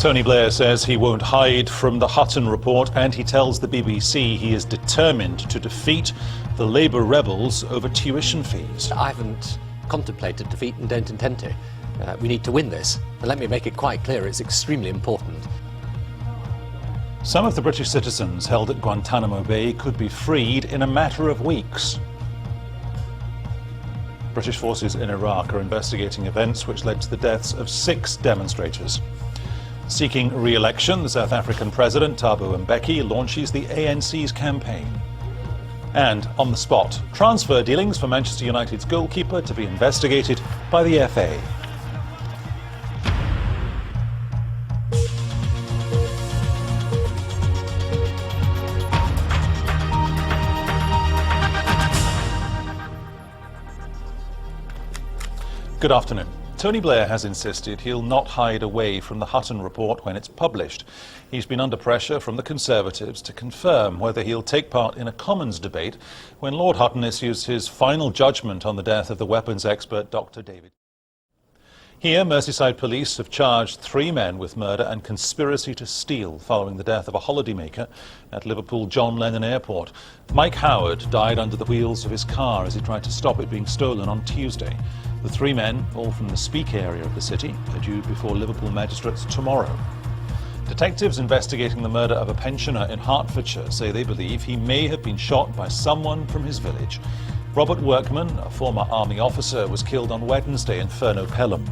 Tony Blair says he won't hide from the Hutton report, and he tells the BBC he is determined to defeat the Labour rebels over tuition fees. I haven't contemplated defeat and don't intend to. We need to win this. But let me make it quite clear, it's extremely important. Some of the British citizens held at Guantanamo Bay could be freed in a matter of weeks. British forces in Iraq are investigating events which led to the deaths of 6 demonstrators. Seeking re-election, the South African President, Thabo Mbeki, launches the ANC's campaign. And on the spot, transfer dealings for Manchester United's goalkeeper to be investigated by the FA. Good afternoon. Tony Blair has insisted he'll not hide away from the Hutton report when it's published. He's been under pressure from the Conservatives to confirm whether he'll take part in a Commons debate when Lord Hutton issues his final judgment on the death of the weapons expert Dr. David. Here, Merseyside police have charged 3 men with murder and conspiracy to steal following the death of a holidaymaker at Liverpool John Lennon Airport. Mike Howard died under the wheels of his car as he tried to stop it being stolen on Tuesday. The 3 men, all from the Speke area of the city, are due before Liverpool magistrates tomorrow. Detectives investigating the murder of a pensioner in Hertfordshire say they believe he may have been shot by someone from his village. Robert Workman, a former army officer, was killed on Wednesday in Furno Pelham.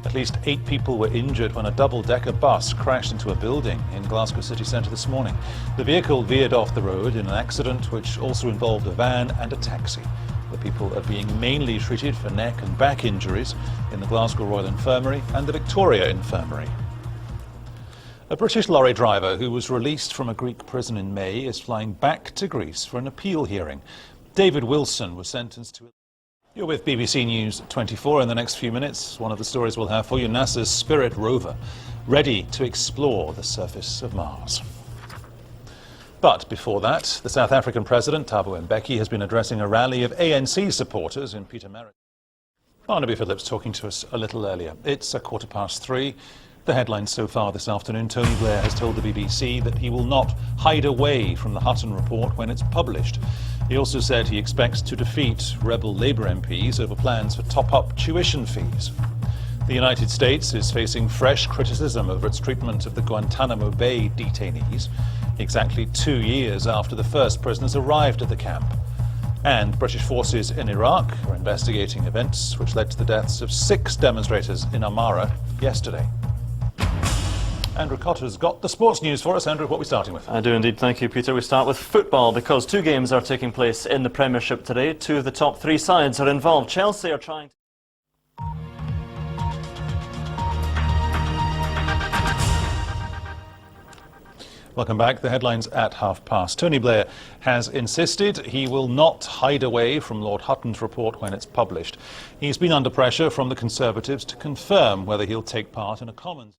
At least 8 people were injured when a double-decker bus crashed into a building in Glasgow city centre this morning. The vehicle veered off the road in an accident which also involved a van and a taxi. The people are being mainly treated for neck and back injuries in the Glasgow Royal Infirmary and the Victoria Infirmary. A British lorry driver who was released from a Greek prison in May is flying back to Greece for an appeal hearing. David Wilson was sentenced to... You're with BBC News 24. In the next few minutes, one of the stories we'll have for you, NASA's Spirit rover, ready to explore the surface of Mars. But before that, the South African President, Thabo Mbeki, has been addressing a rally of ANC supporters in Pietermaritzburg. Barnaby Phillips talking to us a little earlier. It's 3:15. The headlines so far this afternoon. Tony Blair has told the BBC that he will not hide away from the Hutton report when it's published. He also said he expects to defeat rebel Labour MPs over plans for top-up tuition fees. The United States is facing fresh criticism over its treatment of the Guantanamo Bay detainees, exactly 2 years after the first prisoners arrived at the camp. And British forces in Iraq are investigating events which led to the deaths of 6 demonstrators in Amara yesterday. Andrew Cotter's got the sports news for us. Andrew, what are we starting with? I do indeed, thank you, Peter. We start with football because 2 games are taking place in the Premiership today. 2 of the top 3 sides are involved. Chelsea are trying to... Welcome back. The headlines at 30:30. Tony Blair has insisted he will not hide away from Lord Hutton's report when it's published. He's been under pressure from the Conservatives to confirm whether he'll take part in a Commons.